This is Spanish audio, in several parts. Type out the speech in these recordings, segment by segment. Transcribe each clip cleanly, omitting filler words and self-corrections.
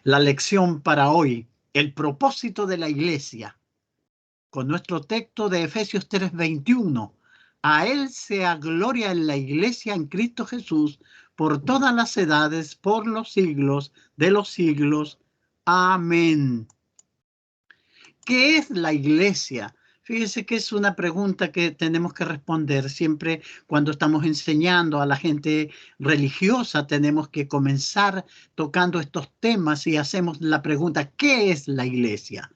La lección para hoy, el propósito de la iglesia, con nuestro texto de Efesios 3:21. A Él sea gloria en la iglesia en Cristo Jesús por todas las edades, por los siglos de los siglos. Amén. ¿Qué es la iglesia? Fíjese que es una pregunta que tenemos que responder siempre cuando estamos enseñando a la gente religiosa. Tenemos que comenzar tocando estos temas y hacemos la pregunta, ¿qué es la iglesia?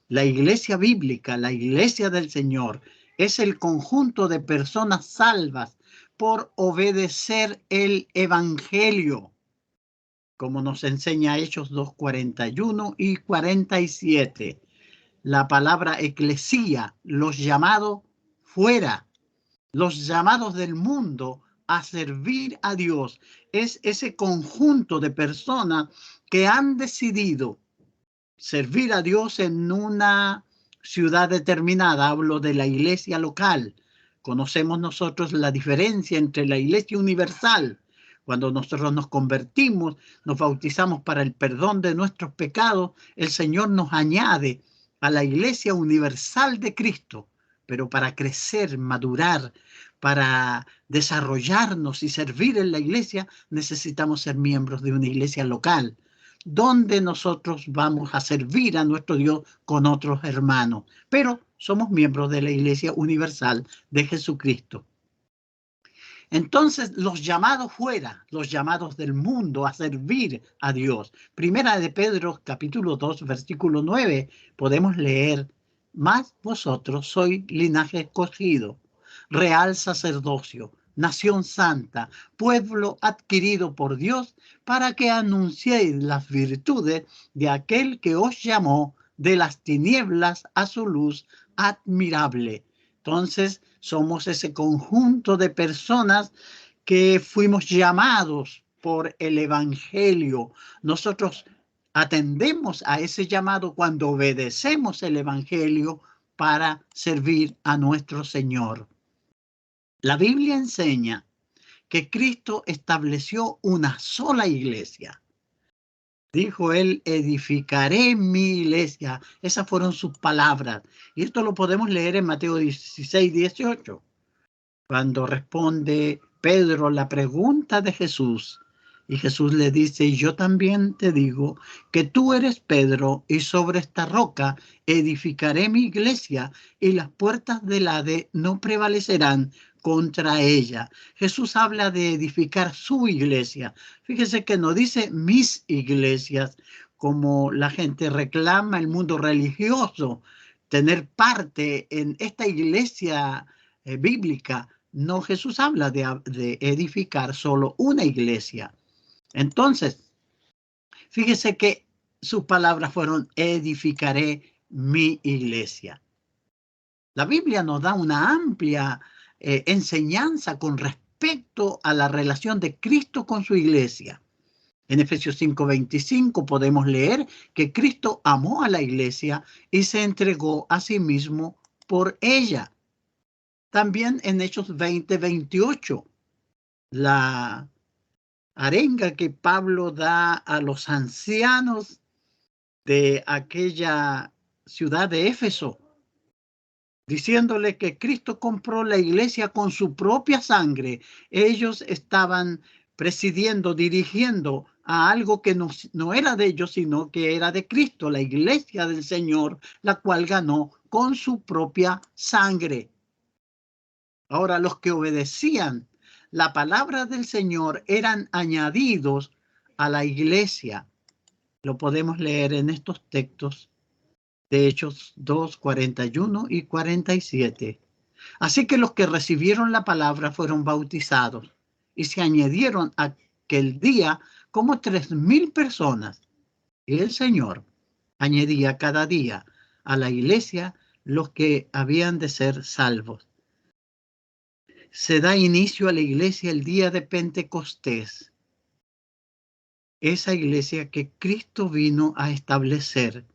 La iglesia bíblica, la iglesia del Señor, es el conjunto de personas salvas por obedecer el evangelio, como nos enseña Hechos 2:41 y 47. La palabra eclesía, los llamados fuera, los llamados del mundo a servir a Dios, es ese conjunto de personas que han decidido servir a Dios en una ciudad determinada. Hablo de la iglesia local. Conocemos nosotros la diferencia entre la iglesia universal. Cuando nosotros nos convertimos, nos bautizamos para el perdón de nuestros pecados, el Señor nos añade a la iglesia universal de Cristo. Pero para crecer, madurar, para desarrollarnos y servir en la iglesia, necesitamos ser miembros de una iglesia local, donde nosotros vamos a servir a nuestro Dios con otros hermanos. Pero somos miembros de la Iglesia Universal de Jesucristo. Entonces, los llamados fuera, los llamados del mundo a servir a Dios. Primera de Pedro, capítulo 2, versículo 9, podemos leer, mas vosotros sois linaje escogido, real sacerdocio, nación santa, pueblo adquirido por Dios, para que anunciéis las virtudes de aquel que os llamó de las tinieblas a su luz admirable. Entonces, somos ese conjunto de personas que fuimos llamados por el evangelio. Nosotros atendemos a ese llamado cuando obedecemos el evangelio para servir a nuestro Señor. La Biblia enseña que Cristo estableció una sola iglesia. Dijo él, edificaré mi iglesia. Esas fueron sus palabras. Y esto lo podemos leer en Mateo 16:18. Cuando responde Pedro la pregunta de Jesús. Y Jesús le dice, yo también te digo que tú eres Pedro y sobre esta roca edificaré mi iglesia y las puertas del Hades no prevalecerán contra ella. Jesús habla de edificar su iglesia. Fíjese que no dice mis iglesias, como la gente reclama, el mundo religioso, tener parte en esta iglesia bíblica. No, Jesús habla de edificar solo una iglesia. Entonces, fíjese que sus palabras fueron, edificaré mi iglesia. La Biblia nos da una amplia enseñanza con respecto a la relación de Cristo con su iglesia. En Efesios 5:25 podemos leer que Cristo amó a la iglesia y se entregó a sí mismo por ella. También en Hechos 20:28, la arenga que Pablo da a los ancianos de aquella ciudad de Éfeso, diciéndole que Cristo compró la iglesia con su propia sangre. Ellos estaban presidiendo, dirigiendo a algo que no era de ellos, sino que era de Cristo, la iglesia del Señor, la cual ganó con su propia sangre. Ahora, los que obedecían la palabra del Señor eran añadidos a la iglesia. Lo podemos leer en estos textos de Hechos 2:41 y 47. Así que los que recibieron la palabra fueron bautizados y se añadieron aquel día como 3,000 personas. Y el Señor añadía cada día a la iglesia los que habían de ser salvos. Se da inicio a la iglesia el día de Pentecostés. Esa iglesia que Cristo vino a establecer,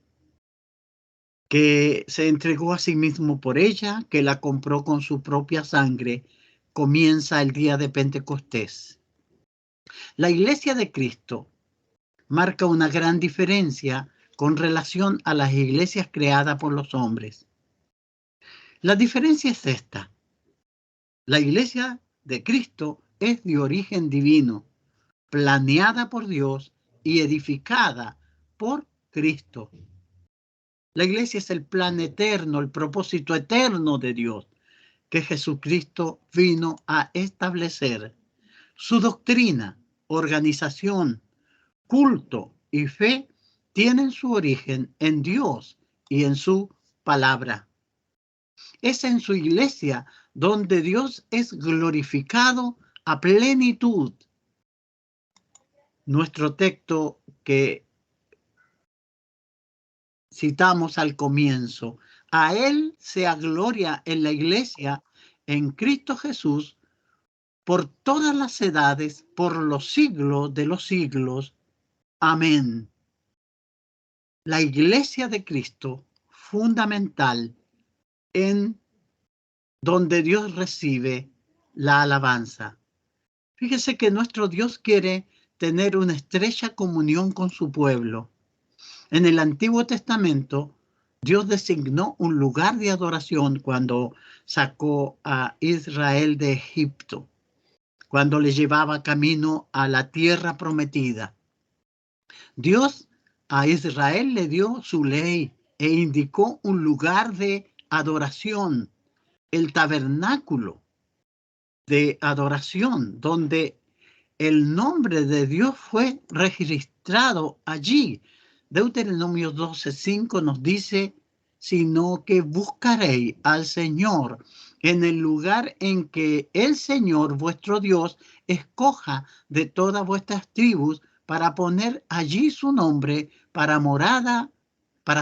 que se entregó a sí mismo por ella, que la compró con su propia sangre, comienza el día de Pentecostés. La iglesia de Cristo marca una gran diferencia con relación a las iglesias creadas por los hombres. La diferencia es esta. La iglesia de Cristo es de origen divino, planeada por Dios y edificada por Cristo. La iglesia es el plan eterno, el propósito eterno de Dios, que Jesucristo vino a establecer. Su doctrina, organización, culto y fe tienen su origen en Dios y en su palabra. Es en su iglesia donde Dios es glorificado a plenitud. Nuestro texto que citamos al comienzo: a Él sea gloria en la iglesia, en Cristo Jesús, por todas las edades, por los siglos de los siglos. Amén. La iglesia de Cristo, fundamental, en donde Dios recibe la alabanza. Fíjese que nuestro Dios quiere tener una estrecha comunión con su pueblo. En el Antiguo Testamento, Dios designó un lugar de adoración cuando sacó a Israel de Egipto, cuando le llevaba camino a la tierra prometida. Dios a Israel le dio su ley e indicó un lugar de adoración, el tabernáculo de adoración, donde el nombre de Dios fue registrado allí. Deuteronomio 12:5 nos dice: sino que buscaréis al Señor en el lugar en que el Señor vuestro Dios escoja de todas vuestras tribus, para poner allí su nombre, para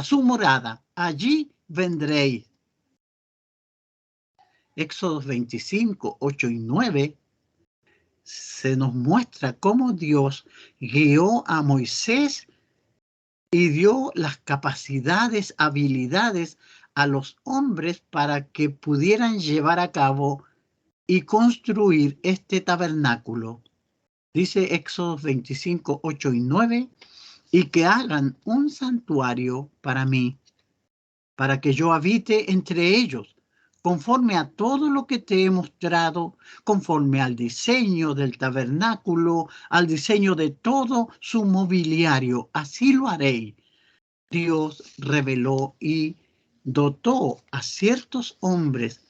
su morada. Allí vendréis. Éxodo 25, 8 y 9 se nos muestra cómo Dios guió a Moisés y dio las capacidades, habilidades a los hombres para que pudieran llevar a cabo y construir este tabernáculo. Dice Éxodo 25, 8 y 9, y que hagan un santuario para mí, para que yo habite entre ellos, conforme a todo lo que te he mostrado, conforme al diseño del tabernáculo, al diseño de todo su mobiliario. Así lo haré. Dios reveló y dotó a ciertos hombres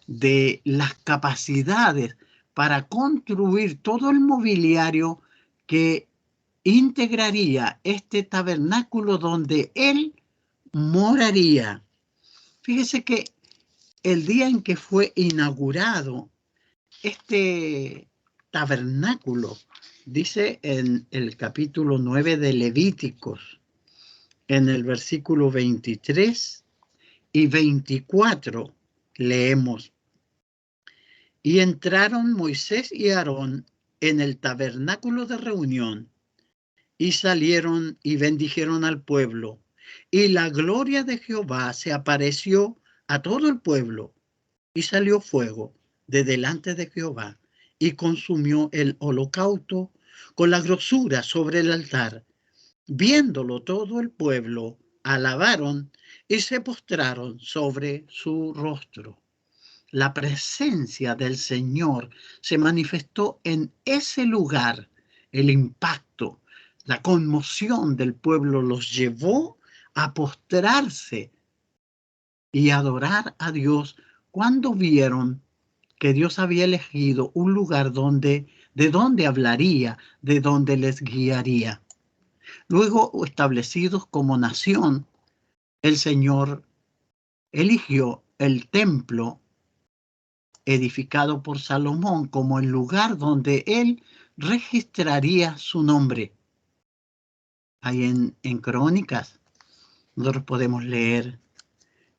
de las capacidades para construir todo el mobiliario que integraría este tabernáculo donde Él moraría. Fíjese que el día en que fue inaugurado este tabernáculo, dice en el capítulo 9 de Levíticos, en el versículo 23 y 24, leemos: y entraron Moisés y Aarón en el tabernáculo de reunión, y salieron y bendijeron al pueblo, y la gloria de Jehová se apareció a todo el pueblo, y salió fuego de delante de Jehová, y consumió el holocausto con la grosura sobre el altar. Viéndolo todo el pueblo, alabaron y se postraron sobre su rostro. La presencia del Señor se manifestó en ese lugar. El impacto, la conmoción del pueblo los llevó a postrarse y adorar a Dios cuando vieron que Dios había elegido un lugar de donde hablaría, de donde les guiaría. Luego, establecidos como nación, el Señor eligió el templo edificado por Salomón como el lugar donde Él registraría su nombre. Ahí en Crónicas nosotros podemos leer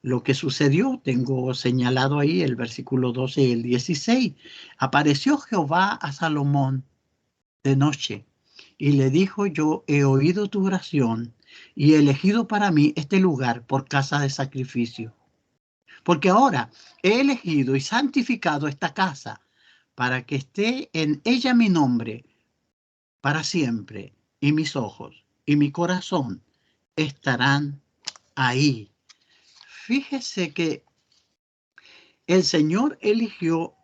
lo que sucedió. Tengo señalado ahí el versículo 12 y el 16. Apareció Jehová a Salomón de noche y le dijo: yo he oído tu oración y he elegido para mí este lugar por casa de sacrificio. Porque ahora he elegido y santificado esta casa para que esté en ella mi nombre para siempre, y mis ojos y mi corazón estarán ahí. Fíjese que el Señor eligió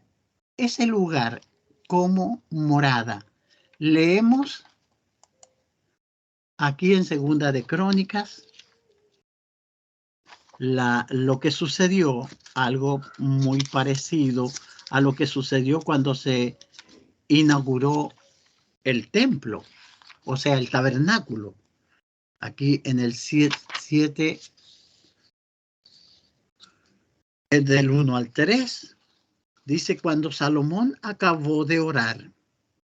ese lugar como morada. Leemos aquí en Segunda de Crónicas lo que sucedió, algo muy parecido a lo que sucedió cuando se inauguró el templo, o sea, el tabernáculo. Aquí en el 7, del 1 al 3, dice: cuando Salomón acabó de orar,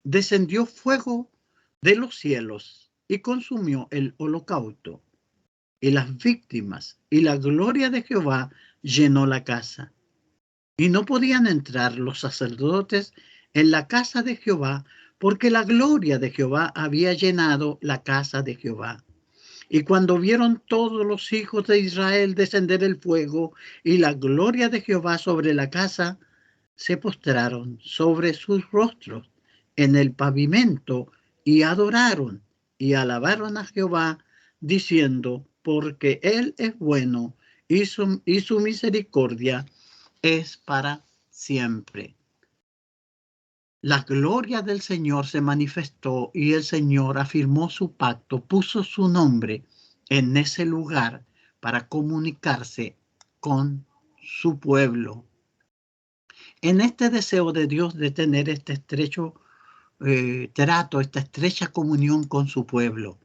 descendió fuego de los cielos y consumió el holocausto y las víctimas, y la gloria de Jehová llenó la casa. Y no podían entrar los sacerdotes en la casa de Jehová, porque la gloria de Jehová había llenado la casa de Jehová. Y cuando vieron todos los hijos de Israel descender el fuego y la gloria de Jehová sobre la casa, se postraron sobre sus rostros en el pavimento y adoraron y alabaron a Jehová, diciendo: porque Él es bueno y su misericordia es para siempre. La gloria del Señor se manifestó y el Señor afirmó su pacto, puso su nombre en ese lugar para comunicarse con su pueblo. En este deseo de Dios de tener este estrecho trato, esta estrecha comunión con su pueblo.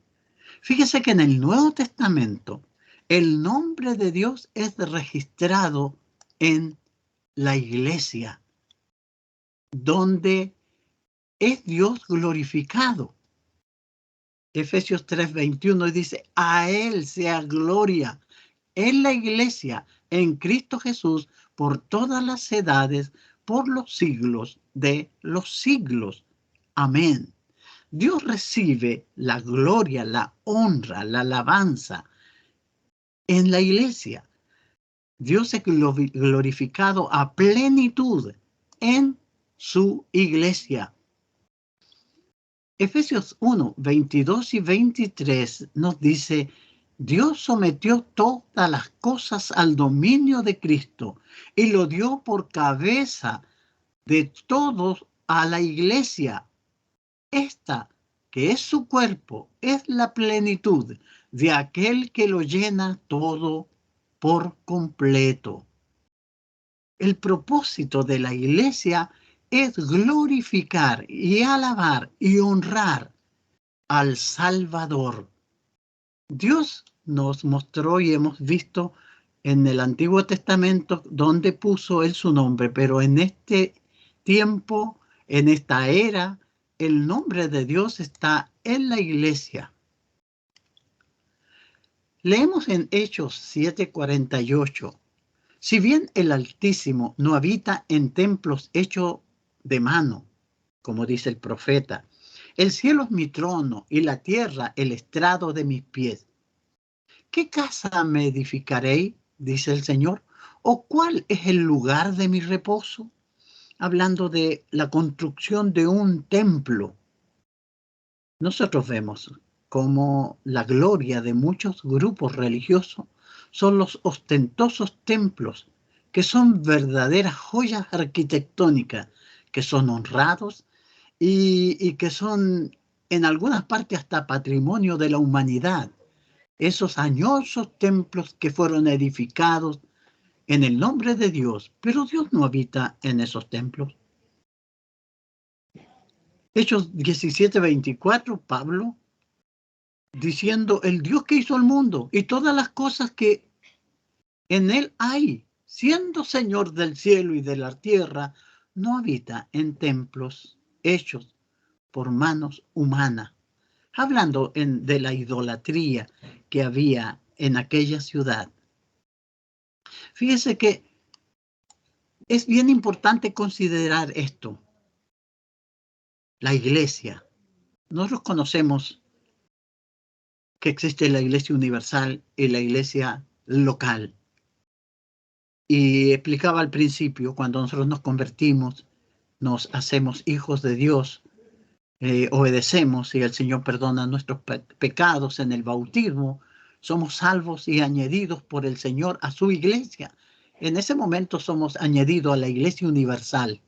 Fíjese que en el Nuevo Testamento el nombre de Dios es registrado en la iglesia, donde es Dios glorificado. Efesios 3:21 dice: a Él sea gloria en la iglesia, en Cristo Jesús, por todas las edades, por los siglos de los siglos. Amén. Dios recibe la gloria, la honra, la alabanza en la iglesia. Dios es glorificado a plenitud en su iglesia. Efesios 1, 22 y 23 nos dice: Dios sometió todas las cosas al dominio de Cristo y lo dio por cabeza de todos a la iglesia. Esta, que es su cuerpo, es la plenitud de aquel que lo llena todo por completo. El propósito de la iglesia es glorificar y alabar y honrar al Salvador. Dios nos mostró y hemos visto en el Antiguo Testamento donde puso Él su nombre, pero en este tiempo, en esta era, el nombre de Dios está en la iglesia. Leemos en Hechos 7:48. Si bien el Altísimo no habita en templos hechos de mano, como dice el profeta, el cielo es mi trono y la tierra el estrado de mis pies. ¿Qué casa me edificaréis? Dice el Señor. ¿O cuál es el lugar de mi reposo? Hablando de la construcción de un templo. Nosotros vemos cómo la gloria de muchos grupos religiosos son los ostentosos templos, que son verdaderas joyas arquitectónicas, que son honrados y que son en algunas partes hasta patrimonio de la humanidad. Esos añosos templos que fueron edificados en el nombre de Dios, pero Dios no habita en esos templos. Hechos 17:24, Pablo diciendo: el Dios que hizo el mundo y todas las cosas que en él hay, siendo Señor del cielo y de la tierra, no habita en templos hechos por manos humanas. Hablando de la idolatría que había en aquella ciudad. Fíjese que es bien importante considerar esto. La iglesia. Nosotros conocemos que existe la iglesia universal y la iglesia local. Y explicaba al principio, cuando nosotros nos convertimos, nos hacemos hijos de Dios, obedecemos y el Señor perdona nuestros pecados en el bautismo, somos salvos y añadidos por el Señor a su iglesia. En ese momento somos añadidos a la iglesia universal.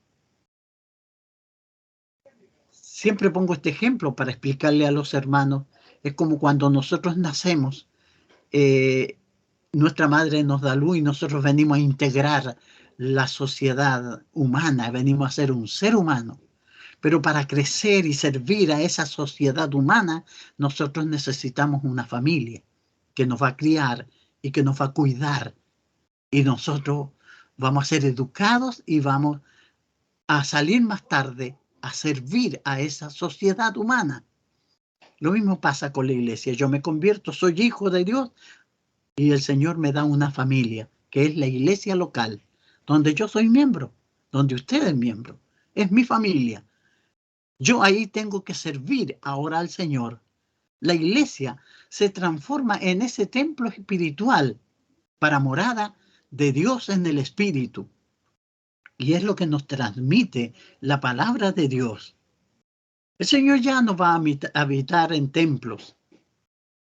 Siempre pongo este ejemplo para explicarle a los hermanos. Es como cuando nosotros nacemos, nuestra madre nos da luz y nosotros venimos a integrar la sociedad humana, venimos a ser un ser humano. Pero para crecer y servir a esa sociedad humana, nosotros necesitamos una familia que nos va a criar y que nos va a cuidar. Y nosotros vamos a ser educados y vamos a salir más tarde a servir a esa sociedad humana. Lo mismo pasa con la iglesia. Yo me convierto, soy hijo de Dios y el Señor me da una familia, que es la iglesia local, donde yo soy miembro, donde usted es miembro. Es mi familia. Yo ahí tengo que servir ahora al Señor. La iglesia se transforma en ese templo espiritual para morada de Dios en el Espíritu. Y es lo que nos transmite la palabra de Dios. El Señor ya no va a habitar en templos,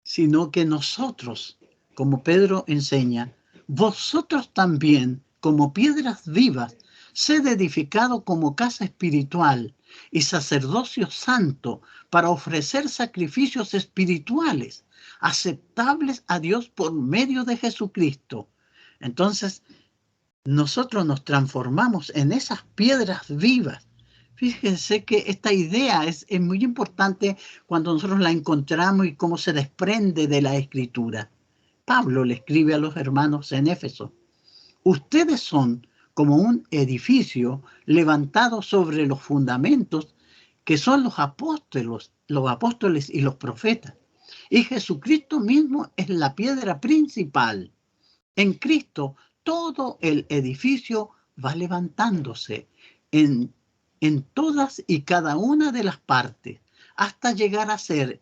sino que nosotros, como Pedro enseña, vosotros también, como piedras vivas, sed edificado como casa espiritual y sacerdocio santo para ofrecer sacrificios espirituales aceptables a Dios por medio de Jesucristo. Entonces, nosotros nos transformamos en esas piedras vivas. Fíjense que esta idea es muy importante cuando nosotros la encontramos y cómo se desprende de la Escritura. Pablo le escribe a los hermanos en Éfeso: ustedes son como un edificio levantado sobre los fundamentos que son los apóstoles y los profetas. Y Jesucristo mismo es la piedra principal. En Cristo todo el edificio va levantándose en todas y cada una de las partes hasta llegar a ser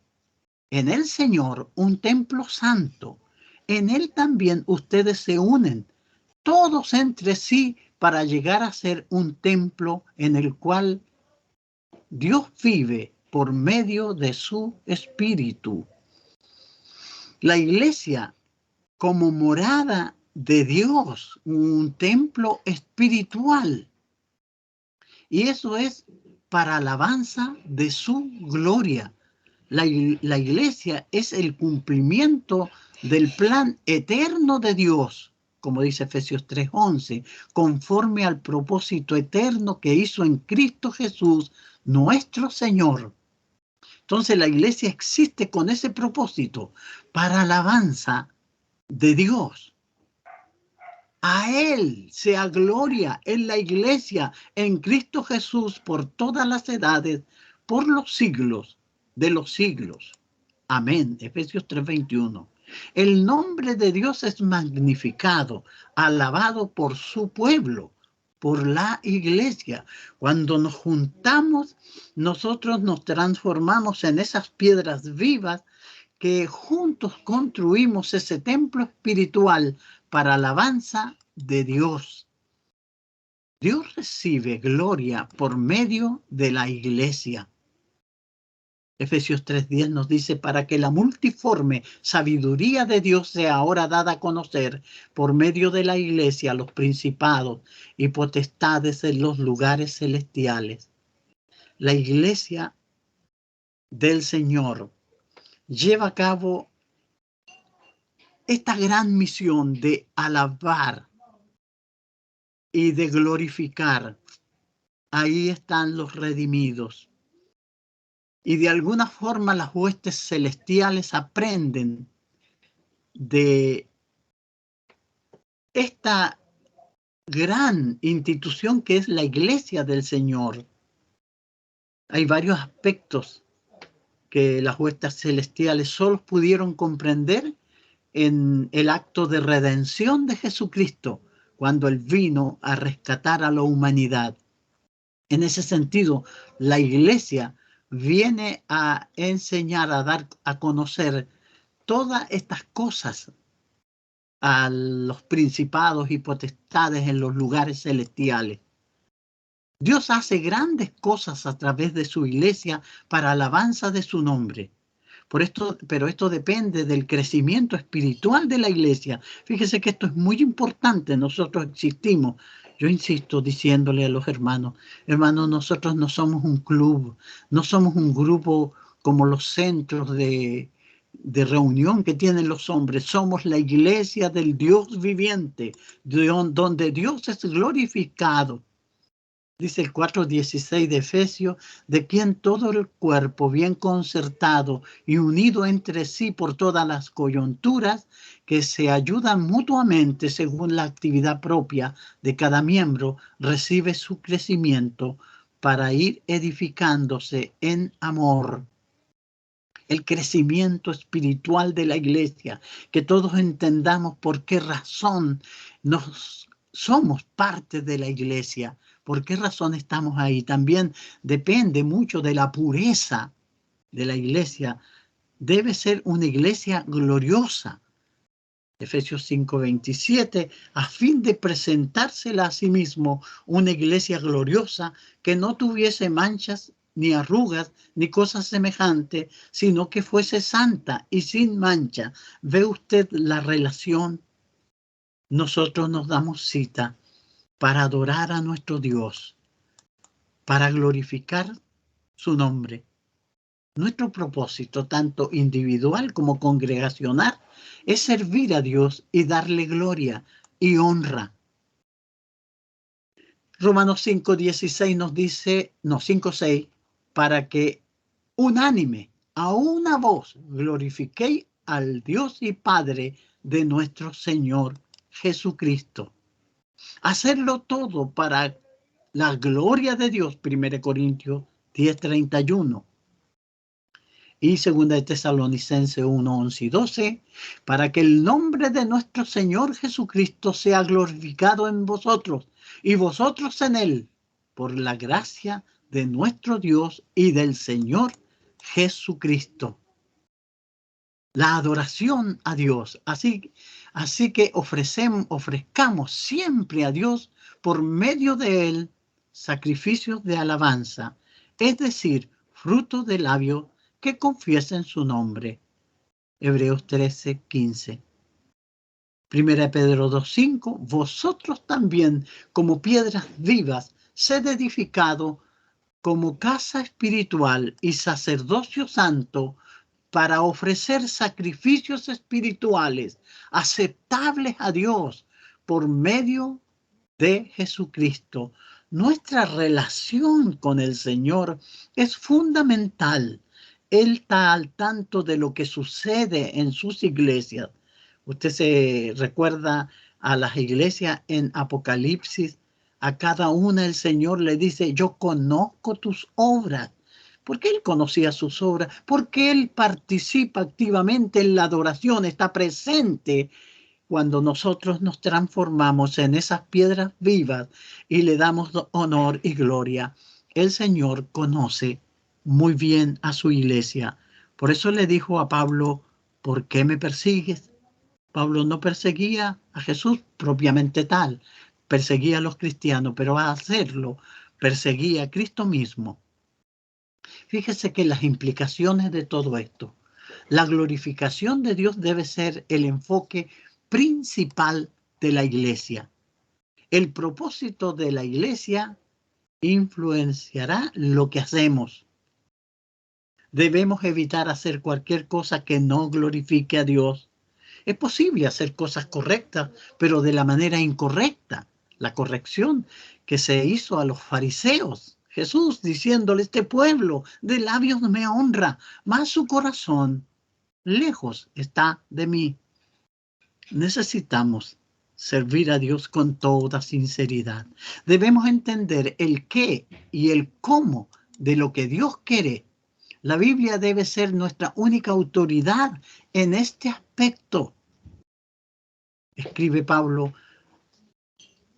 en el Señor un templo santo. En Él también ustedes se unen todos entre sí para llegar a ser un templo en el cual Dios vive por medio de su Espíritu. La iglesia como morada de Dios, un templo espiritual. Y eso es para alabanza de su gloria. La iglesia es el cumplimiento del plan eterno de Dios, como dice Efesios 3:11, conforme al propósito eterno que hizo en Cristo Jesús, nuestro Señor. Entonces la iglesia existe con ese propósito, para alabanza de Dios. A Él sea gloria en la iglesia, en Cristo Jesús, por todas las edades, por los siglos de los siglos. Amén. Efesios 3:21. El nombre de Dios es magnificado, alabado por su pueblo, por la iglesia. Cuando nos juntamos, nosotros nos transformamos en esas piedras vivas que juntos construimos ese templo espiritual para alabanza de Dios. Dios recibe gloria por medio de la iglesia. Efesios 3:10 nos dice: para que la multiforme sabiduría de Dios sea ahora dada a conocer por medio de la iglesia a los principados y potestades en los lugares celestiales. La iglesia del Señor lleva a cabo esta gran misión de alabar y de glorificar. Ahí están los redimidos. Y de alguna forma las huestes celestiales aprenden de esta gran institución que es la iglesia del Señor. Hay varios aspectos que las huestes celestiales solo pudieron comprender en el acto de redención de Jesucristo, cuando Él vino a rescatar a la humanidad. En ese sentido, la iglesia viene a enseñar, a dar a conocer todas estas cosas a los principados y potestades en los lugares celestiales. Dios hace grandes cosas a través de su iglesia para alabanza de su nombre. Pero esto depende del crecimiento espiritual de la iglesia. Fíjese que esto es muy importante. Nosotros existimos. Yo insisto diciéndole a los hermanos, hermanos, nosotros no somos un club, no somos un grupo como los centros de reunión que tienen los hombres. Somos la iglesia del Dios viviente, donde Dios es glorificado. Dice el 4:16 de Efesios, de quien todo el cuerpo bien concertado y unido entre sí por todas las coyunturas, que se ayudan mutuamente según la actividad propia de cada miembro, recibe su crecimiento para ir edificándose en amor. El crecimiento espiritual de la iglesia, que todos entendamos por qué razón somos parte de la iglesia, por qué razón estamos ahí. También depende mucho de la pureza de la iglesia. Debe ser una iglesia gloriosa. Efesios 5:27, a fin de presentársela a sí mismo una iglesia gloriosa que no tuviese manchas ni arrugas, ni cosas semejantes, sino que fuese santa y sin mancha. ¿Ve usted la relación? Nosotros nos damos cita para adorar a nuestro Dios, para glorificar su nombre. Nuestro propósito, tanto individual como congregacional, es servir a Dios y darle gloria y honra. Romanos 5:16 nos dice, no, 5:6, para que unánime, a una voz, glorifiquéis al Dios y Padre de nuestro Señor Jesucristo. Hacerlo todo para la gloria de Dios, 1 Corintios 10:31. Y 2 de Tesalonicenses 1:11 y 12, para que el nombre de nuestro Señor Jesucristo sea glorificado en vosotros y vosotros en él, por la gracia de nuestro Dios y del Señor Jesucristo. La adoración a Dios. Así que ofrezcamos siempre a Dios por medio de él sacrificios de alabanza, es decir, fruto de labios que confiesen su nombre. Hebreos 13:15. Primera Pedro 2:5. Vosotros también, como piedras vivas, sed edificado como casa espiritual y sacerdocio santo, para ofrecer sacrificios espirituales aceptables a Dios por medio de Jesucristo. Nuestra relación con el Señor es fundamental. Él está al tanto de lo que sucede en sus iglesias. Usted se recuerda a las iglesias en Apocalipsis. A cada una el Señor le dice, yo conozco tus obras. ¿Por qué él conocía sus obras? Porque él participa activamente en la adoración, está presente cuando nosotros nos transformamos en esas piedras vivas y le damos honor y gloria. El Señor conoce muy bien a su iglesia. Por eso le dijo a Pablo, ¿por qué me persigues? Pablo no perseguía a Jesús propiamente tal, perseguía a los cristianos, pero a hacerlo perseguía a Cristo mismo. Fíjese que las implicaciones de todo esto, la glorificación de Dios debe ser el enfoque principal de la iglesia. El propósito de la iglesia influenciará lo que hacemos. Debemos evitar hacer cualquier cosa que no glorifique a Dios. Es posible hacer cosas correctas, pero de la manera incorrecta. La corrección que se hizo a los fariseos. Jesús diciéndole, este pueblo de labios me honra, mas su corazón lejos está de mí. Necesitamos servir a Dios con toda sinceridad. Debemos entender el qué y el cómo de lo que Dios quiere. La Biblia debe ser nuestra única autoridad en este aspecto. Escribe Pablo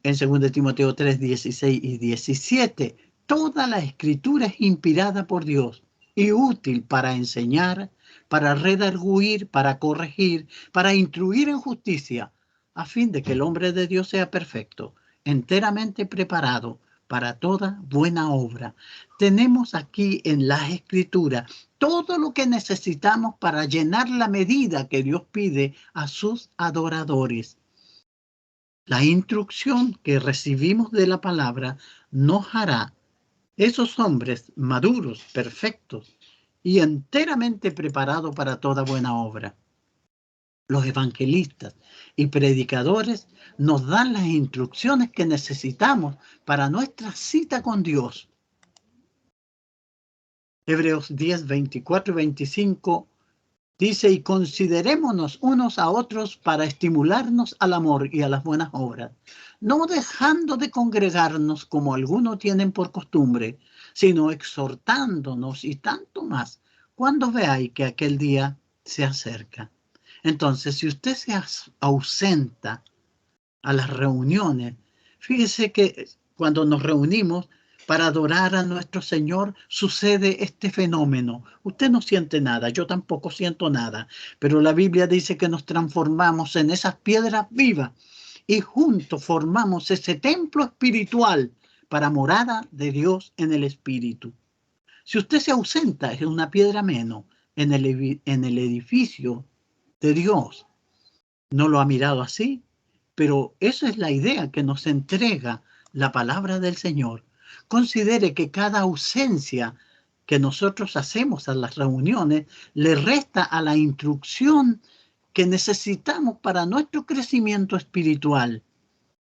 en 2 Timoteo 3:16 y 17. Toda la escritura es inspirada por Dios y útil para enseñar, para redarguir, para corregir, para instruir en justicia, a fin de que el hombre de Dios sea perfecto, enteramente preparado para toda buena obra. Tenemos aquí en las Escrituras todo lo que necesitamos para llenar la medida que Dios pide a sus adoradores. La instrucción que recibimos de la palabra nos hará esos hombres maduros, perfectos y enteramente preparados para toda buena obra. Los evangelistas y predicadores nos dan las instrucciones que necesitamos para nuestra cita con Dios. Hebreos 10, 24 y 25 dice: y considerémonos unos a otros para estimularnos al amor y a las buenas obras, no dejando de congregarnos como algunos tienen por costumbre, sino exhortándonos, y tanto más cuando veáis que aquel día se acerca. Entonces, si usted se ausenta a las reuniones, fíjese que cuando nos reunimos para adorar a nuestro Señor, sucede este fenómeno. Usted no siente nada, yo tampoco siento nada, pero la Biblia dice que nos transformamos en esas piedras vivas y juntos formamos ese templo espiritual para morada de Dios en el Espíritu. Si usted se ausenta, es una piedra menos en el edificio de Dios. ¿No lo ha mirado así? Pero esa es la idea que nos entrega la palabra del Señor. Considere que cada ausencia que nosotros hacemos a las reuniones le resta a la instrucción que necesitamos para nuestro crecimiento espiritual.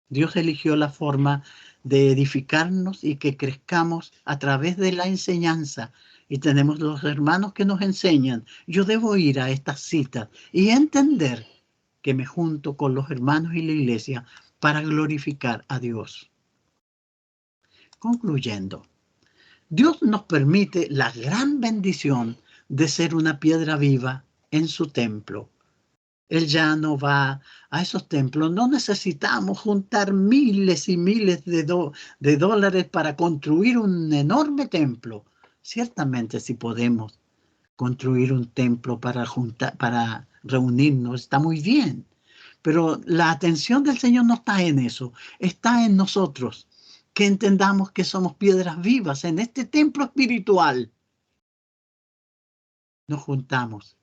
Dios eligió la forma de edificarnos y que crezcamos a través de la enseñanza. Y tenemos los hermanos que nos enseñan. Yo debo ir a estas citas y entender que me junto con los hermanos y la iglesia para glorificar a Dios. Concluyendo, Dios nos permite la gran bendición de ser una piedra viva en su templo. Él ya no va a esos templos. No necesitamos juntar miles y miles de dólares para construir un enorme templo. Ciertamente, si podemos construir un templo para reunirnos, está muy bien. Pero la atención del Señor no está en eso, está en nosotros, que entendamos que somos piedras vivas en este templo espiritual. Nos juntamos.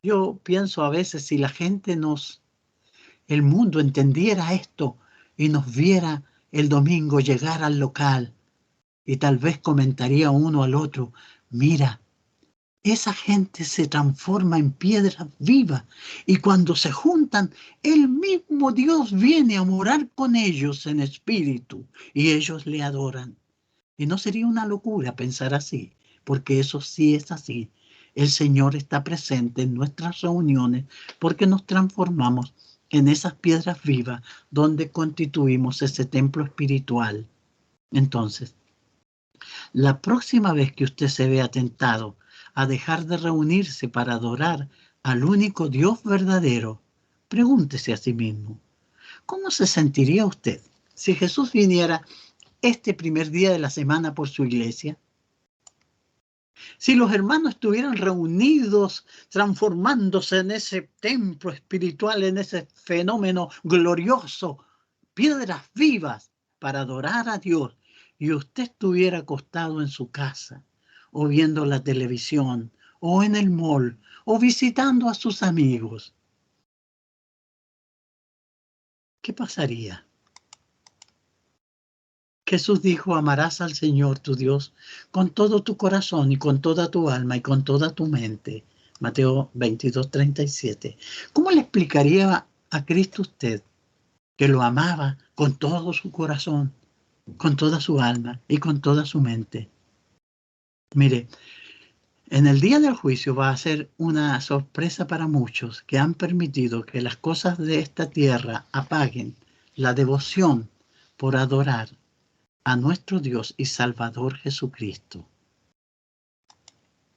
Yo pienso a veces, si la gente el mundo entendiera esto y nos viera el domingo llegar al local, y tal vez comentaría uno al otro: mira, esa gente se transforma en piedras vivas, y cuando se juntan, el mismo Dios viene a morar con ellos en espíritu y ellos le adoran. Y no sería una locura pensar así, porque eso sí es así. El Señor está presente en nuestras reuniones porque nos transformamos en esas piedras vivas donde constituimos ese templo espiritual. Entonces, la próxima vez que usted se vea tentado a dejar de reunirse para adorar al único Dios verdadero, pregúntese a sí mismo: ¿cómo se sentiría usted si Jesús viniera este primer día de la semana por su iglesia? Si los hermanos estuvieran reunidos, transformándose en ese templo espiritual, en ese fenómeno glorioso, piedras vivas para adorar a Dios, y usted estuviera acostado en su casa, o viendo la televisión, o en el mall, o visitando a sus amigos, ¿qué pasaría? Jesús dijo: amarás al Señor tu Dios con todo tu corazón y con toda tu alma y con toda tu mente. Mateo 22, 37. ¿Cómo le explicaría a Cristo usted que lo amaba con todo su corazón, con toda su alma y con toda su mente? Mire, en el día del juicio va a ser una sorpresa para muchos que han permitido que las cosas de esta tierra apaguen la devoción por adorar a nuestro Dios y Salvador Jesucristo.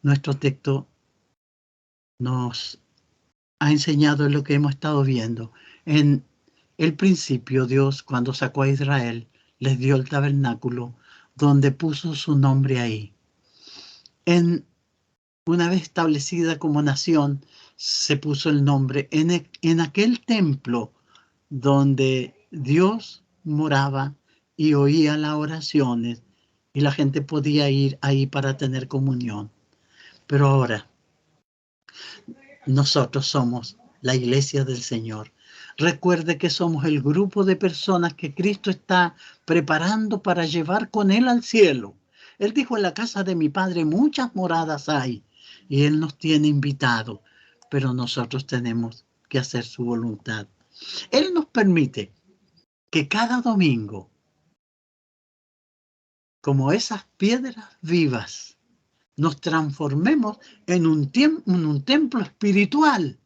Nuestro texto nos ha enseñado lo que hemos estado viendo. En el principio, Dios, cuando sacó a Israel, les dio el tabernáculo donde puso su nombre ahí. Una vez establecida como nación, se puso el nombre en aquel templo donde Dios moraba y oía las oraciones y la gente podía ir ahí para tener comunión. Pero ahora nosotros somos la iglesia del Señor. Recuerde que somos el grupo de personas que Cristo está preparando para llevar con Él al cielo. Él dijo: en la casa de mi Padre muchas moradas hay, y Él nos tiene invitados, pero nosotros tenemos que hacer su voluntad. Él nos permite que cada domingo, como esas piedras vivas, nos transformemos en un templo espiritual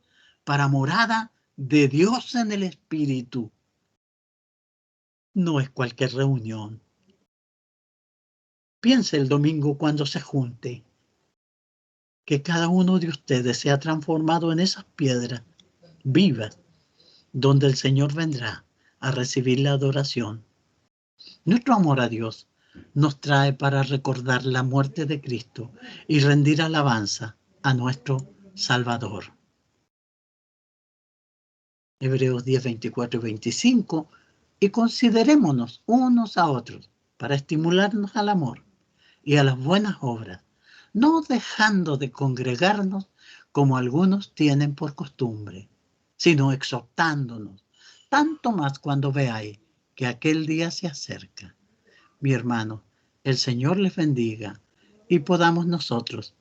para morada de Dios en el Espíritu. No es cualquier reunión. Piense el domingo cuando se junte, que cada uno de ustedes sea transformado en esas piedras vivas, donde el Señor vendrá a recibir la adoración. Nuestro amor a Dios nos trae para recordar la muerte de Cristo y rendir alabanza a nuestro Salvador. Hebreos 10, 24 y 25, y considerémonos unos a otros para estimularnos al amor y a las buenas obras, no dejando de congregarnos como algunos tienen por costumbre, sino exhortándonos, tanto más cuando veáis que aquel día se acerca. Mi hermano, el Señor les bendiga y podamos nosotros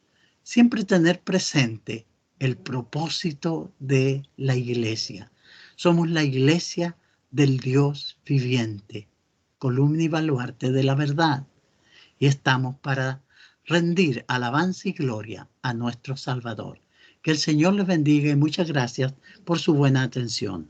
siempre tener presente el propósito de la iglesia. Somos la iglesia del Dios viviente, columna y baluarte de la verdad, y estamos para rendir alabanza y gloria a nuestro Salvador. Que el Señor les bendiga y muchas gracias por su buena atención.